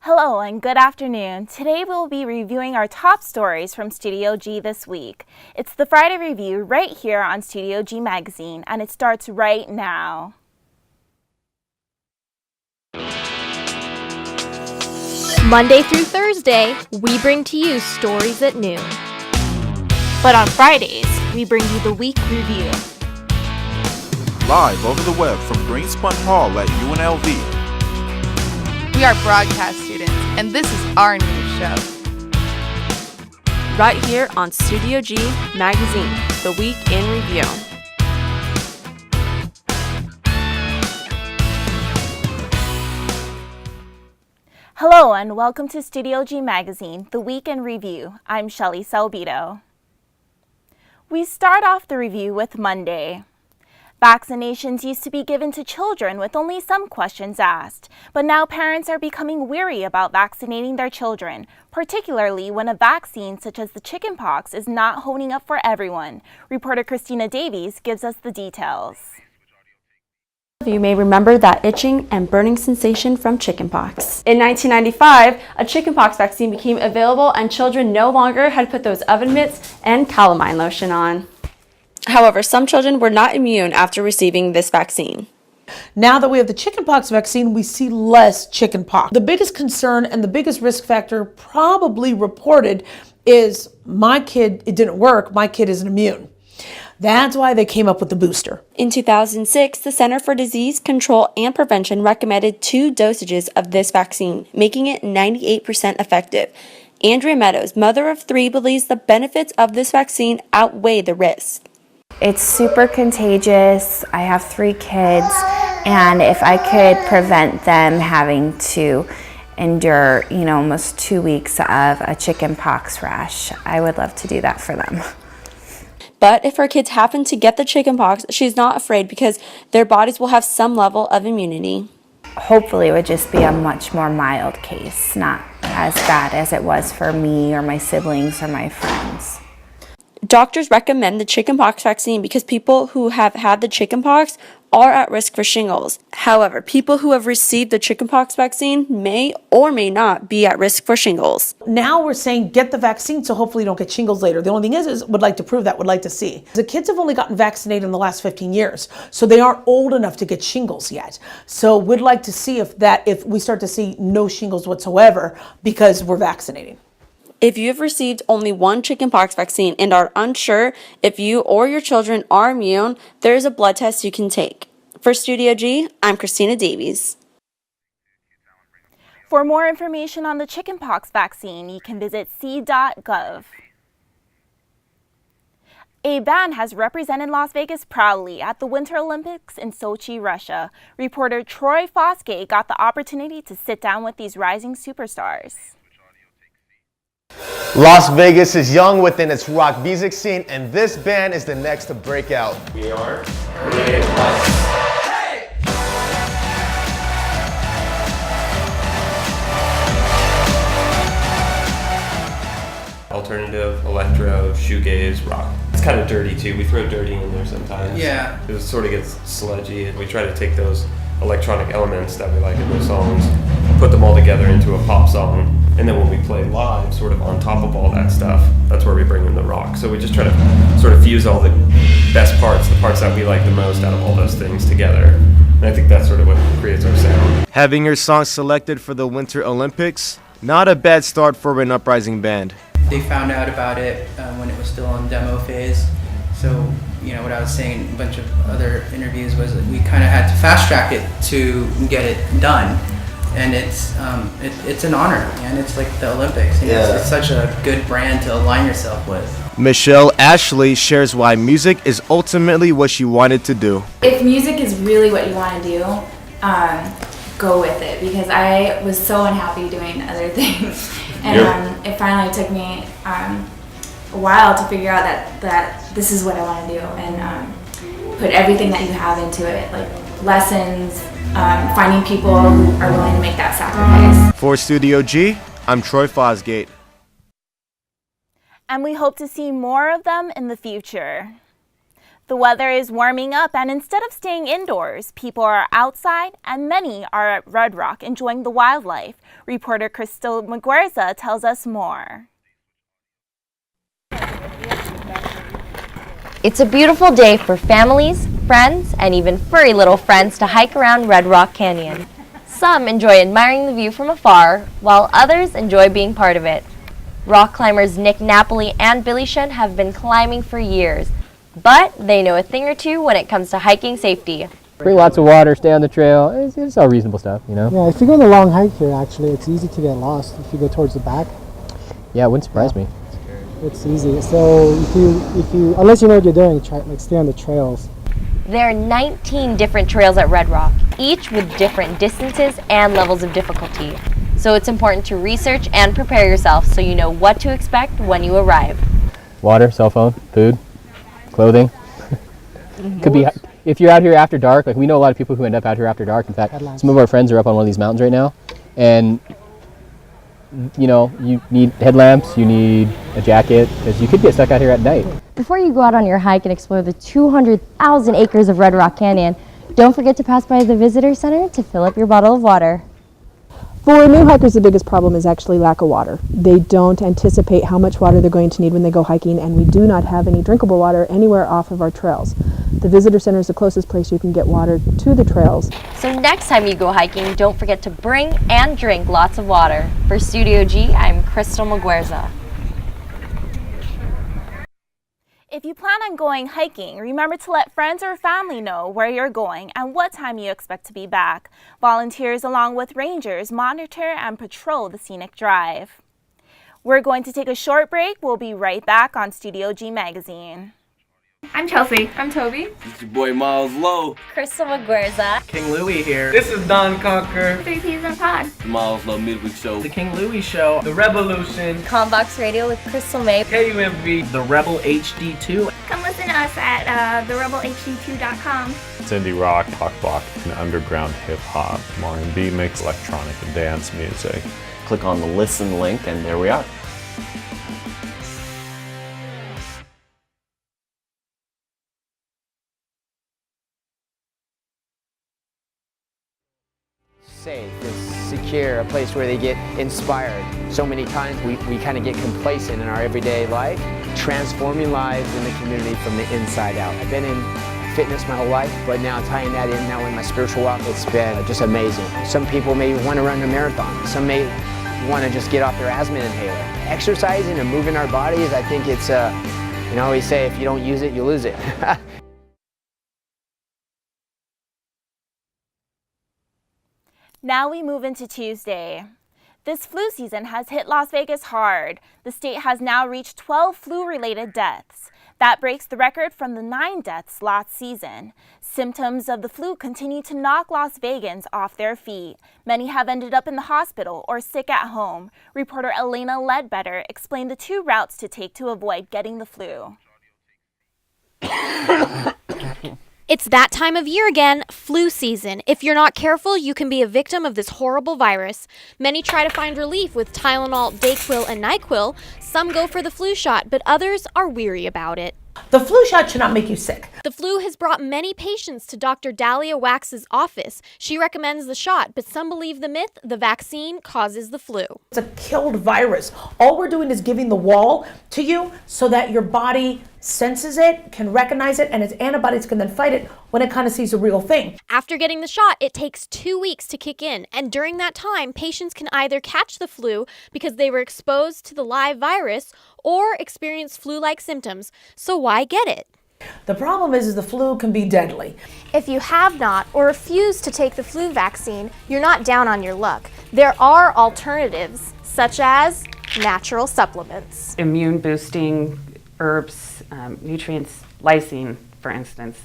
Hello and good afternoon. Today we'll be reviewing our top stories from Studio G this week. It's the Friday review right here on Studio G Magazine, and it starts right now. Monday through Thursday, we bring to you stories at noon. But on Fridays, we bring you the week review. Live over the web from Greenspun Hall at UNLV. We are broadcast students, and this is our news show. Right here on Studio G Magazine, the week in review. Hello and welcome to Studio G Magazine, the week in review. I'm Shelly Salbito. We start off the review with Monday. Vaccinations used to be given to children with only some questions asked, but now parents are becoming weary about vaccinating their children, particularly when a vaccine such as the chickenpox is not holding up for everyone. Reporter Christina Davies gives us the details. You may remember that itching and burning sensation from chickenpox. In 1995, a chickenpox vaccine became available and children no longer had to put those oven mitts and calamine lotion on. However, some children were not immune after receiving this vaccine. Now that we have the chickenpox vaccine, we see less chickenpox. The biggest concern and the biggest risk factor probably reported is my kid, it didn't work, my kid isn't immune. That's why they came up with the booster. In 2006, the Center for Disease Control and Prevention recommended 2 dosages of this vaccine, making it 98% effective. Andrea Meadows, mother of 3, believes the benefits of this vaccine outweigh the risks. It's super contagious. I have 3 kids, and if I could prevent them having to endure, almost 2 weeks of a chickenpox rash, I would love to do that for them. But if her kids happen to get the chickenpox, she's not afraid because their bodies will have some level of immunity. Hopefully it would just be a much more mild case, not as bad as it was for me or my siblings or my friends. Doctors recommend the chickenpox vaccine because people who have had the chickenpox are at risk for shingles. However, people who have received the chickenpox vaccine may or may not be at risk for shingles. Now we're saying get the vaccine so hopefully you don't get shingles later. The only thing is would like to prove that, would like to see. The kids have only gotten vaccinated in the last 15 years, so they aren't old enough to get shingles yet. So we'd like to see if we start to see no shingles whatsoever because we're vaccinating. If you have received only 1 chickenpox vaccine and are unsure if you or your children are immune, there is a blood test you can take. For Studio G, I'm Christina Davies. For more information on the chickenpox vaccine, you can visit c.gov. A band has represented Las Vegas proudly at the Winter Olympics in Sochi, Russia. Reporter Troy Fosgate got the opportunity to sit down with these rising superstars. Las Vegas is young within its rock music scene, and this band is the next to break out. We are Creative Life. Alternative, electro, shoegaze, rock. It's kind of dirty too. We throw dirty in there sometimes. Yeah. It sort of gets sludgy, and we try to take those electronic elements that we like in those songs, put them all together into a pop song, and then when we play live, sort of on top of all that stuff, that's where we bring in the rock. So we just try to sort of fuse all the best parts, the parts that we like the most out of all those things together. And I think that's sort of what creates our sound. Having your song selected for the Winter Olympics, not a bad start for an uprising band. They found out about it when it was still in demo phase. So, what I was saying in a bunch of other interviews was that we kind of had to fast track it to get it done. And it's an honor, and it's like the Olympics. It's such a good brand to align yourself with. Michelle Ashley shares why music is ultimately what she wanted to do. If music is really what you want to do, go with it, because I was so unhappy doing other things. And it finally took me a while to figure out that this is what I want to do, and put everything that you have into it, like lessons, finding people who are willing to make that sacrifice. For Studio G, I'm Troy Fosgate. And we hope to see more of them in the future. The weather is warming up, and instead of staying indoors, people are outside and many are at Red Rock enjoying the wildlife. Reporter Crystal Muguerza tells us more. It's a beautiful day for families, friends, and even furry little friends to hike around Red Rock Canyon. Some enjoy admiring the view from afar, while others enjoy being part of it. Rock climbers Nick Napoli and Billy Shen have been climbing for years, but they know a thing or two when it comes to hiking safety. Bring lots of water, stay on the trail. It's all reasonable stuff, you know? Yeah, if you go on a long hike here, actually, it's easy to get lost if you go towards the back. Yeah, it wouldn't surprise me. It's easy. So if you unless you know what you're doing, stay on the trails. There are 19 different trails at Red Rock, each with different distances and levels of difficulty. So it's important to research and prepare yourself so you know what to expect when you arrive. Water, cell phone, food, clothing. Could be, if you're out here after dark, like we know a lot of people who end up out here after dark. In fact, some of our friends are up on one of these mountains right now, and you know, you need headlamps, you need a jacket, because you could get stuck out here at night. Before you go out on your hike and explore the 200,000 acres of Red Rock Canyon, don't forget to pass by the visitor center to fill up your bottle of water. For new hikers, the biggest problem is actually lack of water. They don't anticipate how much water they're going to need when they go hiking, and we do not have any drinkable water anywhere off of our trails. The visitor center is the closest place you can get water to the trails. So next time you go hiking, don't forget to bring and drink lots of water. For Studio G, I'm Crystal Muguerza. If you plan on going hiking, remember to let friends or family know where you're going and what time you expect to be back. Volunteers along with rangers monitor and patrol the scenic drive. We're going to take a short break. We'll be right back on Studio G Magazine. I'm Chelsea. I'm Toby. It's your boy Miles Lowe. Crystal Muguerza. King Louie here. This is Don Conquer. 3 Peas in a Pod. The Miles Lowe Midweek Show. The King Louie Show. The Revolution. Combox Radio with Crystal May. KUMV. The Rebel HD2. Come listen to us at therebelhd2.com. It's indie rock, pop rock, and underground hip hop, R&B mix, electronic and dance music. Click on the listen link and there we are. Safe, is secure, a place where they get inspired. So many times we kind of get complacent in our everyday life, transforming lives in the community from the inside out. I've been in fitness my whole life, but now tying that in now in my spiritual walk, it's been just amazing. Some people may want to run a marathon. Some may want to just get off their asthma inhaler. Exercising and moving our bodies, I think it's, you know, we say if you don't use it, you lose it. Now we move into Tuesday. This flu season has hit Las Vegas hard. The state has now reached 12 flu-related deaths. That breaks the record from the 9 deaths last season. Symptoms of the flu continue to knock Las Vegans off their feet. Many have ended up in the hospital or sick at home. Reporter Elena Ledbetter explained the 2 routes to take to avoid getting the flu. It's that time of year again, flu season. If you're not careful, you can be a victim of this horrible virus. Many try to find relief with Tylenol, Dayquil, and NyQuil. Some go for the flu shot, but others are weary about it. The flu shot should not make you sick. The flu has brought many patients to Dr. Dahlia Wax's office. She recommends the shot, but some believe the myth, the vaccine causes the flu. It's a killed virus. All we're doing is giving the wall to you so that your body senses it, can recognize it, and its antibodies can then fight it when it kind of sees a real thing. After getting the shot, it takes 2 weeks to kick in, and during that time, patients can either catch the flu because they were exposed to the live virus or experience flu-like symptoms. So why get it? The problem is the flu can be deadly. If you have not or refuse to take the flu vaccine, you're not down on your luck. There are alternatives, such as natural supplements. Immune boosting herbs, nutrients, lysine, for instance.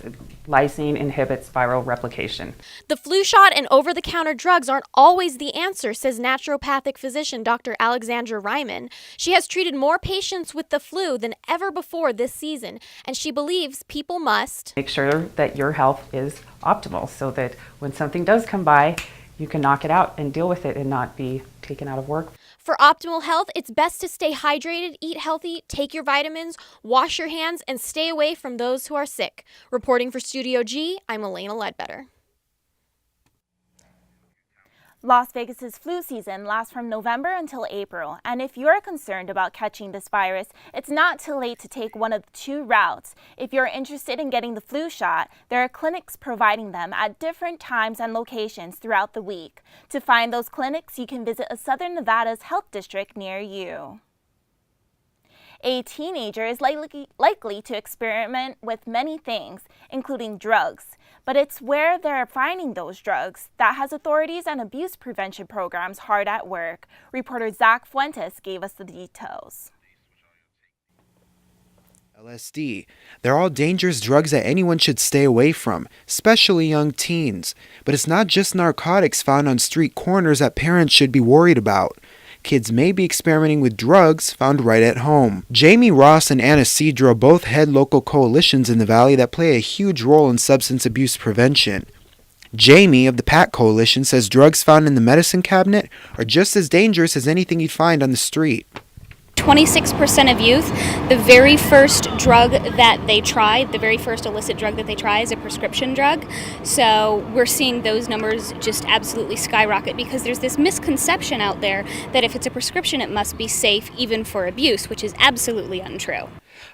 Lysine inhibits viral replication. The flu shot and over-the-counter drugs aren't always the answer, says naturopathic physician Dr. Alexandra Ryman. She has treated more patients with the flu than ever before this season, and she believes people must make sure that your health is optimal so that when something does come by, you can knock it out and deal with it and not be taken out of work. For optimal health, it's best to stay hydrated, eat healthy, take your vitamins, wash your hands, and stay away from those who are sick. Reporting for Studio G, I'm Elena Ledbetter. Las Vegas's flu season lasts from November until April, and if you're concerned about catching this virus, it's not too late to take one of the two routes. If you're interested in getting the flu shot, there are clinics providing them at different times and locations throughout the week. To find those clinics, you can visit a Southern Nevada's health district near you. A teenager is likely to experiment with many things, including drugs. But it's where they're finding those drugs that has authorities and abuse prevention programs hard at work. Reporter Zach Fuentes gave us the details. LSD. They're all dangerous drugs that anyone should stay away from, especially young teens. But it's not just narcotics found on street corners that parents should be worried about. Kids may be experimenting with drugs found right at home. Jamie Ross and Anna Cedro both head local coalitions in the Valley that play a huge role in substance abuse prevention. Jamie of the PAC Coalition says drugs found in the medicine cabinet are just as dangerous as anything you'd find on the street. 26% of youth, the very first drug that they try, the very first illicit drug that they try is a prescription drug. So we're seeing those numbers just absolutely skyrocket because there's this misconception out there that if it's a prescription, it must be safe even for abuse, which is absolutely untrue.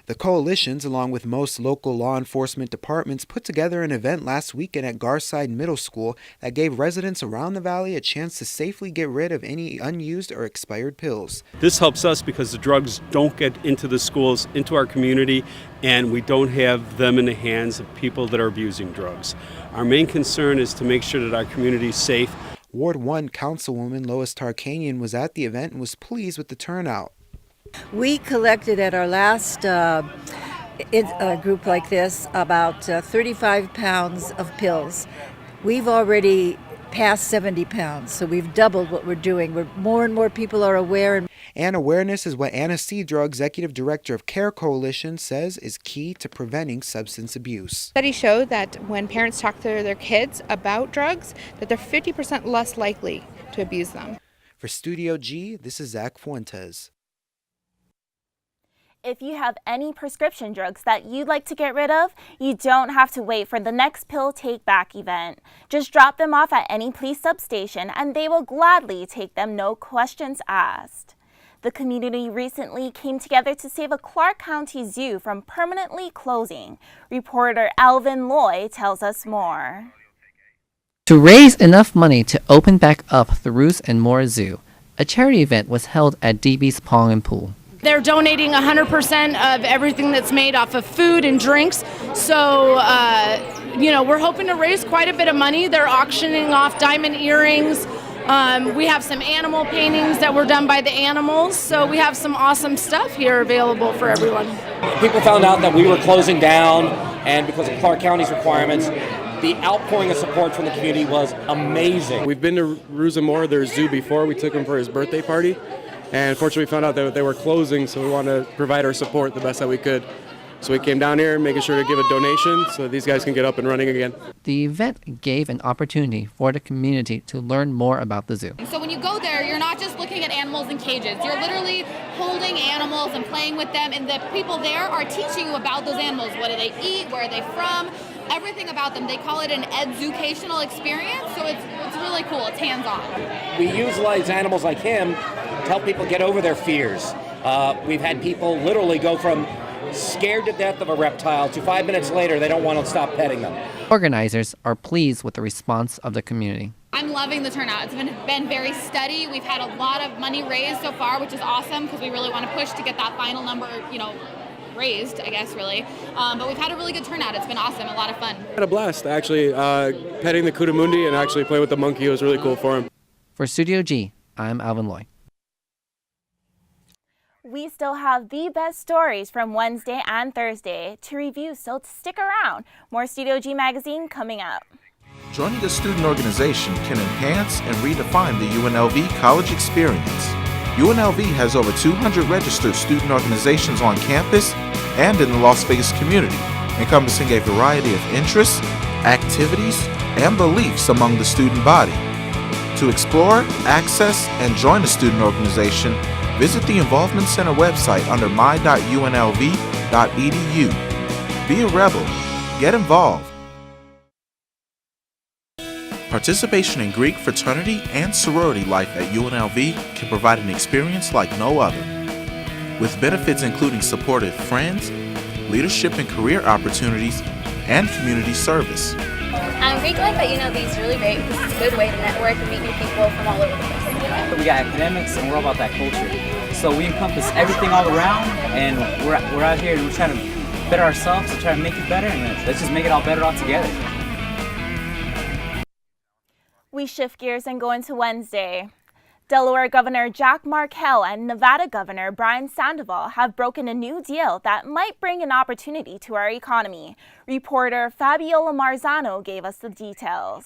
The coalitions, along with most local law enforcement departments, put together an event last weekend at Garside Middle School that gave residents around the valley a chance to safely get rid of any unused or expired pills. This helps us because the drugs don't get into the schools, into our community, and we don't have them in the hands of people that are abusing drugs. Our main concern is to make sure that our community is safe. Ward 1 Councilwoman Lois Tarkanian was at the event and was pleased with the turnout. We collected at our last group like this about 35 pounds of pills. We've already passed 70 pounds, so we've doubled what we're doing. More and more people are aware. And awareness is what Anna Cedro, Executive Director of CARE Coalition, says is key to preventing substance abuse. Studies show that when parents talk to their kids about drugs, that they're 50% less likely to abuse them. For Studio G, this is Zach Fuentes. If you have any prescription drugs that you'd like to get rid of, you don't have to wait for the next pill take back event. Just drop them off at any police substation and they will gladly take them, no questions asked. The community recently came together to save a Clark County zoo from permanently closing. Reporter Alvin Loy tells us more. To raise enough money to open back up the Roos and Moore Zoo, a charity event was held at DB's Pong and Pool. They're donating 100% of everything that's made off of food and drinks. So, we're hoping to raise quite a bit of money. They're auctioning off diamond earrings. We have some animal paintings that were done by the animals. So we have some awesome stuff here available for everyone. People found out that we were closing down, and because of Clark County's requirements, the outpouring of support from the community was amazing. We've been to Roos and Moore, their zoo, before. We took him for his birthday party. And unfortunately, we found out that they were closing, so we wanted to provide our support the best that we could. So we came down here, making sure to give a donation so these guys can get up and running again. The event gave an opportunity for the community to learn more about the zoo. So when you go there, you're not just looking at animals in cages. You're literally holding animals and playing with them, and the people there are teaching you about those animals. What do they eat? Where are they from? Everything about them. They call it an educational experience, so it's really cool. It's hands-on. We utilize animals like him to help people get over their fears. We've had people literally go from scared to death of a reptile to 5 minutes later they don't want to stop petting them. Organizers are pleased with the response of the community. I'm loving the turnout. It's been very steady. We've had a lot of money raised so far, which is awesome because we really want to push to get that final number, raised, I guess, really. But we've had a really good turnout. It's been awesome, a lot of fun. I had a blast, actually. Petting the Kutamundi and actually playing with the monkey was really cool for him. For Studio G, I'm Alvin Loy. We still have the best stories from Wednesday and Thursday to review, so stick around. More Studio G Magazine coming up. Joining a student organization can enhance and redefine the UNLV college experience. UNLV has over 200 registered student organizations on campus and in the Las Vegas community, encompassing a variety of interests, activities, and beliefs among the student body. To To explore, access, and join a student organization, visit the Involvement Center website under my.unlv.edu. Be a rebel. Get involved. Participation in Greek fraternity and sorority life at UNLV can provide an experience like no other, with benefits including supportive friends, leadership and career opportunities, and community service. Greek life at UNLV is really great because it's a good way to network and meet new people from all over the place. We got academics and we're all about that culture. So we encompass everything all around, and we're out here and we're trying to better ourselves and try to make it better, and let's just make it all better all together. We shift gears and go into Wednesday. Delaware Governor Jack Markell and Nevada Governor Brian Sandoval have broken a new deal that might bring an opportunity to our economy. Reporter Fabiola Marzano gave us the details.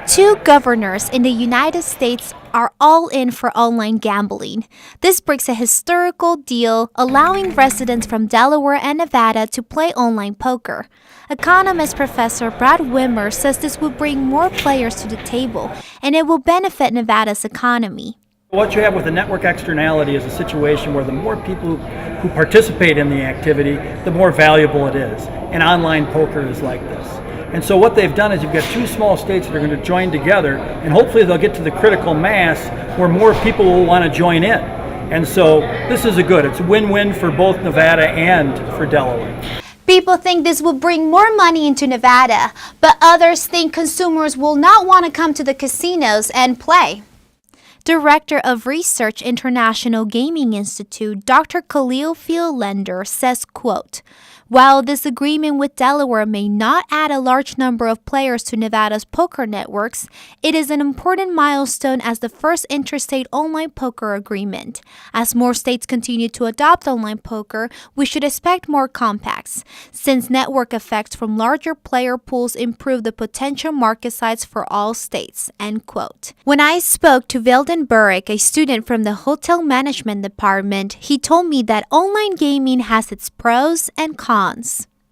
Two governors in the United States are all in for online gambling. This breaks a historical deal allowing residents from Delaware and Nevada to play online poker. Economist Professor Brad Wimmer says this will bring more players to the table and it will benefit Nevada's economy. What you have with the network externality is a situation where the more people who participate in the activity, the more valuable it is. And online poker is like this. And so what they've done is you've got two small states that are going to join together, and hopefully they'll get to the critical mass where more people will want to join in. And so this is it's a win-win for both Nevada and for Delaware. People think this will bring more money into Nevada, but others think consumers will not want to come to the casinos and play. Director of Research International Gaming Institute, Dr. Khalil Field-Lender says, quote, "While this agreement with Delaware may not add a large number of players to Nevada's poker networks, it is an important milestone as the first interstate online poker agreement. As more states continue to adopt online poker, we should expect more compacts, since network effects from larger player pools improve the potential market size for all states." End quote. When I spoke to Velden Burek, a student from the Hotel Management Department, he told me that online gaming has its pros and cons.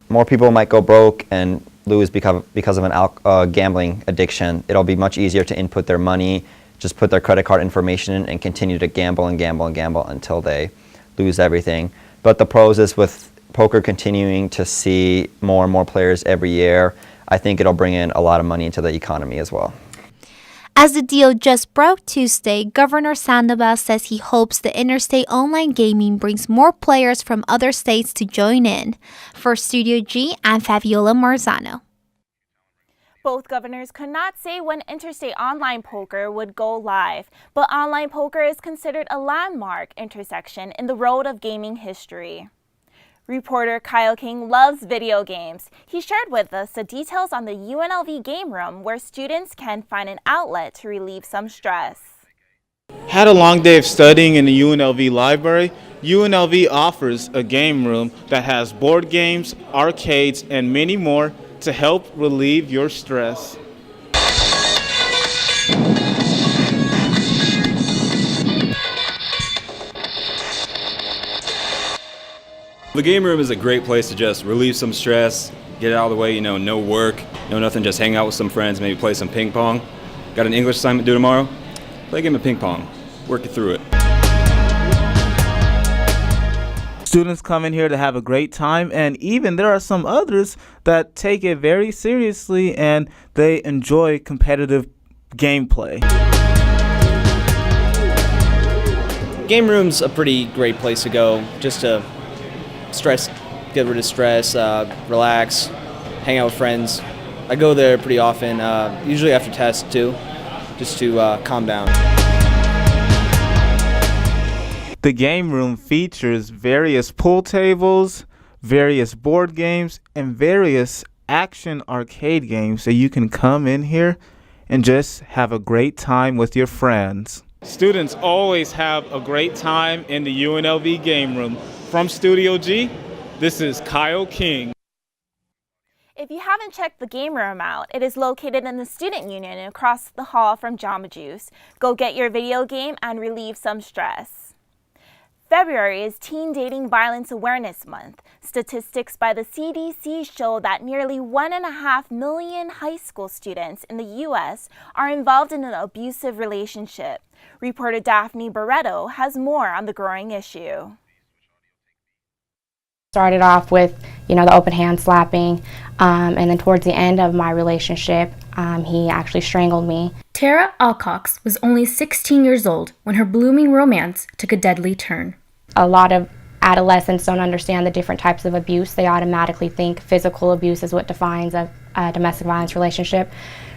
More people might go broke and lose because of an gambling addiction. It'll be much easier to input their money, just put their credit card information in and continue to gamble and gamble and gamble until they lose everything. But the pros is with poker continuing to see more and more players every year, I think it'll bring in a lot of money into the economy as well. As the deal just broke Tuesday, Governor Sandoval says he hopes the interstate online gaming brings more players from other states to join in. For Studio G, I'm Fabiola Marzano. Both governors could not say when interstate online poker would go live, but online poker is considered a landmark intersection in the road of gaming history. Reporter Kyle King loves video games. He shared with us the details on the UNLV Game Room, where students can find an outlet to relieve some stress. Had a long day of studying in the UNLV library? UNLV offers a game room that has board games, arcades, and many more to help relieve your stress. The game room is a great place to just relieve some stress, get it out of the way, no work, no nothing, just hang out with some friends, maybe play some ping pong. Got an English assignment due tomorrow? Play a game of ping pong, work it through it. Students come in here to have a great time, and even there are some others that take it very seriously and they enjoy competitive gameplay. Game room's a pretty great place to go, just to get rid of stress, relax, hang out with friends. I go there pretty often, usually after tests too, just to calm down. The game room features various pool tables, various board games, and various action arcade games, so you can come in here and just have a great time with your friends. Students always have a great time in the UNLV Game Room. From Studio G, this is Kyle King. If you haven't checked the Game Room out, it is located in the Student Union across the hall from Jamba Juice. Go get your video game and relieve some stress. February is Teen Dating Violence Awareness Month. Statistics by the CDC show that nearly 1.5 million high school students in the U.S. are involved in an abusive relationship. Reporter Daphne Barreto has more on the growing issue. Started off with, the open hand slapping, and then towards the end of my relationship, he actually strangled me. Tara Alcox was only 16 years old when her blooming romance took a deadly turn. A lot of adolescents don't understand the different types of abuse. They automatically think physical abuse is what defines a domestic violence relationship.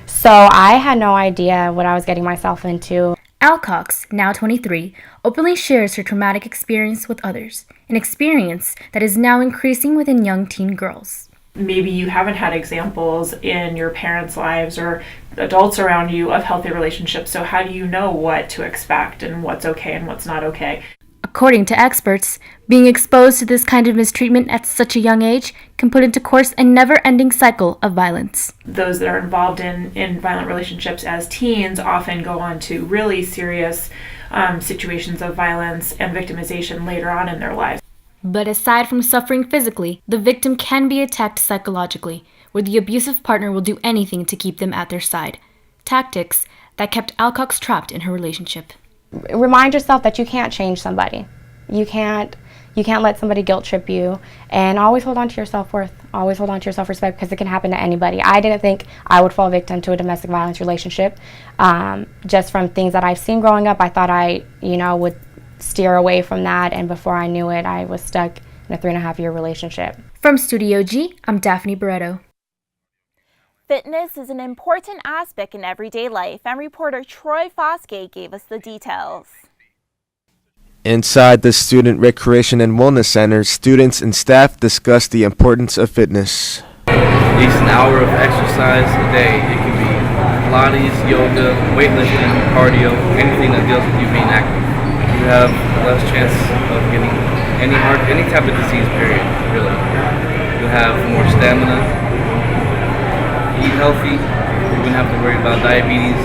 So I had no idea what I was getting myself into. Alcox, now 23, openly shares her traumatic experience with others, an experience that is now increasing within young teen girls. Maybe you haven't had examples in your parents' lives or adults around you of healthy relationships, so how do you know what to expect and what's okay and what's not okay? According to experts, being exposed to this kind of mistreatment at such a young age can put into course a never-ending cycle of violence. Those that are involved in violent relationships as teens often go on to really serious situations of violence and victimization later on in their lives. But aside from suffering physically, the victim can be attacked psychologically, where the abusive partner will do anything to keep them at their side. Tactics that kept Alcox trapped in her relationship. Remind yourself that you can't change somebody. You can't let somebody guilt trip you, and always hold on to your self-worth. Always hold on to your self-respect, because it can happen to anybody. I didn't think I would fall victim to a domestic violence relationship. Just from things that I've seen growing up, I thought I, would steer away from that, and before I knew it, I was stuck in a 3.5-year relationship. From Studio G, I'm Daphne Barreto. Fitness is an important aspect in everyday life, and reporter Troy Fosgate gave us the details. Inside the Student Recreation and Wellness Center, students and staff discuss the importance of fitness. At least an hour of exercise a day. It can be Pilates, yoga, weightlifting, cardio, anything that deals with you being active. You have less chance of getting any type of disease, period, really. You have more stamina. Eat healthy, you wouldn't have to worry about diabetes.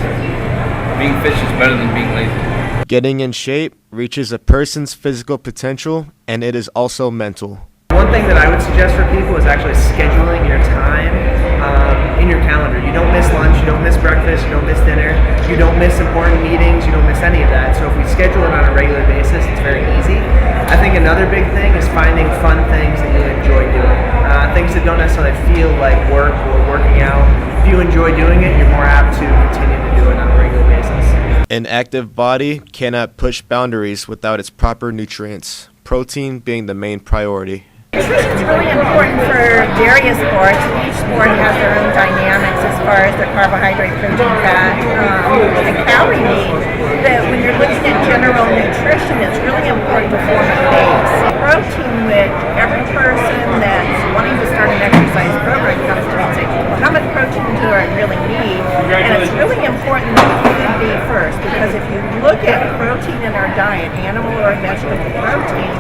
Being fit is better than being lazy. Getting in shape reaches a person's physical potential, and it is also mental. One thing that I would suggest for people is actually scheduling your time in your calendar. You don't miss lunch, you don't miss breakfast, you don't miss dinner, you don't miss important meetings, you don't miss any of that. So if we schedule it on a regular basis, it's very easy. I think another big thing is finding fun things that you enjoy doing. Things that don't necessarily feel like work or working out. If you enjoy doing it, you're more apt to continue to do it on a regular basis. An active body cannot push boundaries without its proper nutrients, protein being the main priority. Nutrition is really important for various sports. Each sport has their own dynamics as far as their carbohydrate, protein, fat, and calorie needs. That when you're looking at general nutrition, it's really important to form a base. Protein, which every person that's wanting to start an exercise program comes to me and says, well, how much protein do I really need? And it's really important that food be first, because if you look at protein in our diet, animal or vegetable protein,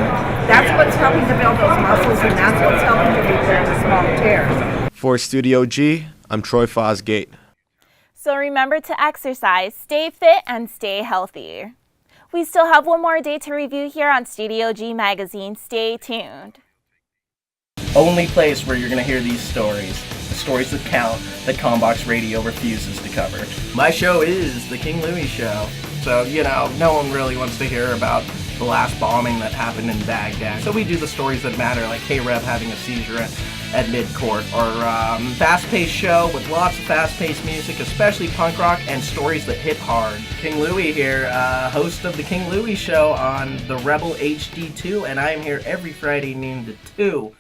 that's what's helping to build those muscles, and that's what's helping to repair the small tears. For Studio G, I'm Troy Fosgate. So remember to exercise, stay fit, and stay healthy. We still have one more day to review here on Studio G Magazine. Stay tuned. Only place where you're going to hear these stories, the stories that count, that Combox Radio refuses to cover. My show is The King Louie Show, so, no one really wants to hear about the last bombing that happened in Baghdad. So we do the stories that matter, like K-Rev having a seizure at mid-court, or fast-paced show with lots of fast-paced music, especially punk rock, and stories that hit hard. King Louie here, host of The King Louie Show on the Rebel HD2, and I am here every Friday noon to 2.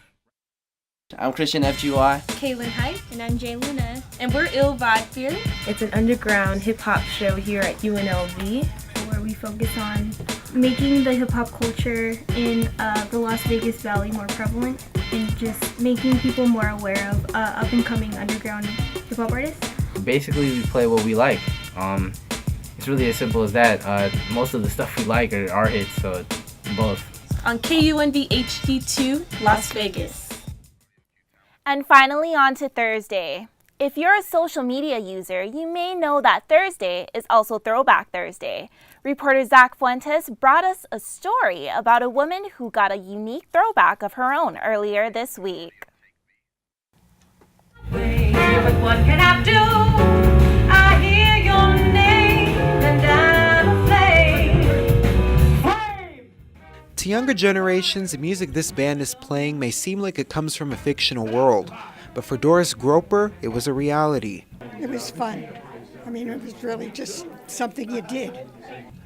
I'm Christian FGY. Kaylin Height. And I'm Jay Luna. And we're Ill Vibe Fear. It's an underground hip-hop show here at UNLV, where we focus on making the hip-hop culture in the Las Vegas Valley more prevalent, and just making people more aware of up-and-coming underground hip-hop artists. Basically, we play what we like. It's really as simple as that. Most of the stuff we like are our hits, so both. On KUNV HD2, Las Vegas. And finally on to Thursday. If you're a social media user, you may know that Thursday is also Throwback Thursday. Reporter Zach Fuentes brought us a story about a woman who got a unique throwback of her own earlier this week. What can I do? I hear your name and I'm afraid. To younger generations, the music this band is playing may seem like it comes from a fictional world, but for Doris Groper, it was a reality. It was fun. I mean, it was really just something you did.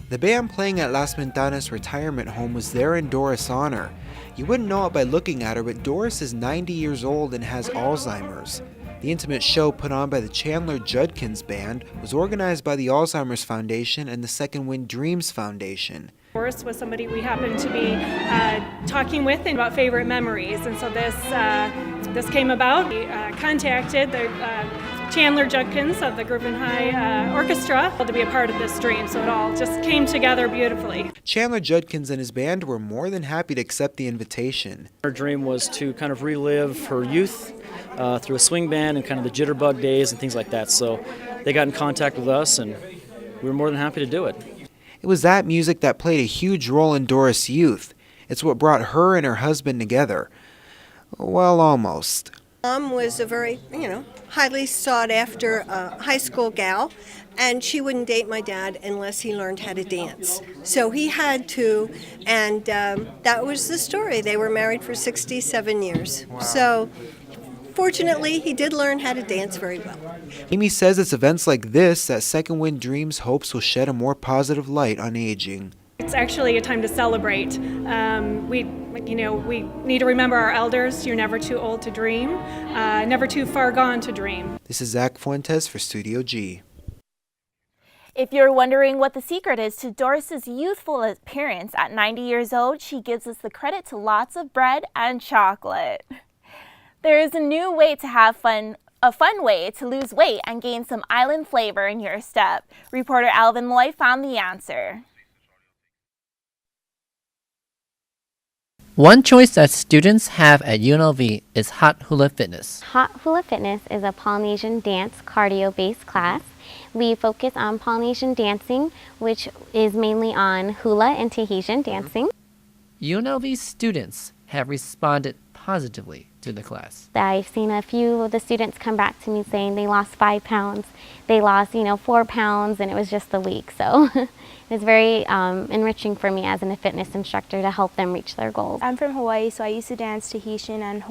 The band playing at Las Ventanas retirement home was there in Doris' honor. You wouldn't know it by looking at her, but Doris is 90 years old and has Alzheimer's. The intimate show put on by the Chandler Judkins Band was organized by the Alzheimer's Foundation and the Second Wind Dreams Foundation. Doris was somebody we happened to be talking with about favorite memories, and so this came about. We contacted the Chandler Judkins of the Griffin High Orchestra to be a part of this dream, so it all just came together beautifully. Chandler Judkins and his band were more than happy to accept the invitation. Her dream was to kind of relive her youth through a swing band and kind of the jitterbug days and things like that. So they got in contact with us, and we were more than happy to do it. It was that music that played a huge role in Doris' youth. It's what brought her and her husband together. Well, almost. Mom was a very, highly sought after high school gal, and she wouldn't date my dad unless he learned how to dance. So he had to, and that was the story. They were married for 67 years. Wow. So fortunately, he did learn how to dance very well. Amy says it's events like this that Second Wind Dreams hopes will shed a more positive light on aging. It's actually a time to celebrate. We need to remember our elders. You're never too old to dream, never too far gone to dream. This is Zach Fuentes for Studio G. If you're wondering what the secret is to Doris's youthful appearance at 90 years old, she gives us the credit to lots of bread and chocolate. There is a new way to have fun, a fun way to lose weight and gain some island flavor in your step. Reporter Alvin Loy found the answer. One choice that students have at UNLV is Hot Hula Fitness. Hot Hula Fitness is a Polynesian dance cardio-based class. We focus on Polynesian dancing, which is mainly on hula and Tahitian dancing. UNLV students have responded positively to the class. I've seen a few of the students come back to me saying they lost 5 pounds, they lost 4 pounds, and it was just a week. So it's very enriching for me as a fitness instructor to help them reach their goals. I'm from Hawaii, so I used to dance Tahitian and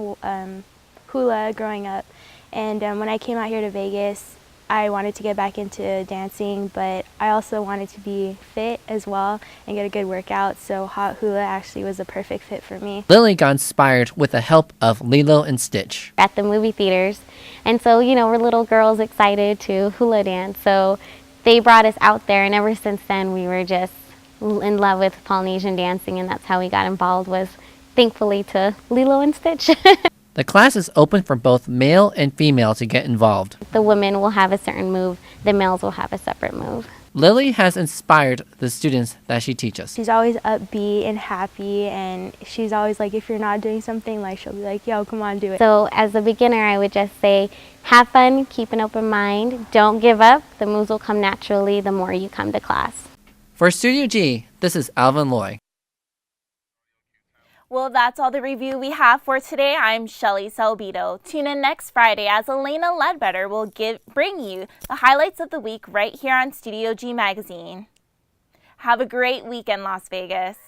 hula growing up. And when I came out here to Vegas, I wanted to get back into dancing, but I also wanted to be fit as well and get a good workout, so hot hula actually was a perfect fit for me. Lily got inspired with the help of Lilo and Stitch. At the movie theaters, and so we're little girls excited to hula dance, so they brought us out there, and ever since then we were just in love with Polynesian dancing, and that's how we got involved, was thankfully to Lilo and Stitch. The class is open for both male and female to get involved. The women will have a certain move, the males will have a separate move. Lily has inspired the students that she teaches. She's always upbeat and happy, and she's always like, if you're not doing something, she'll be like, yo, come on, do it. So as a beginner, I would just say, have fun, keep an open mind, don't give up. The moves will come naturally the more you come to class. For Studio G, this is Alvin Loy. Well, that's all the review we have for today. I'm Shelly Salbito. Tune in next Friday as Elena Ledbetter will bring you the highlights of the week right here on Studio G Magazine. Have a great weekend, Las Vegas.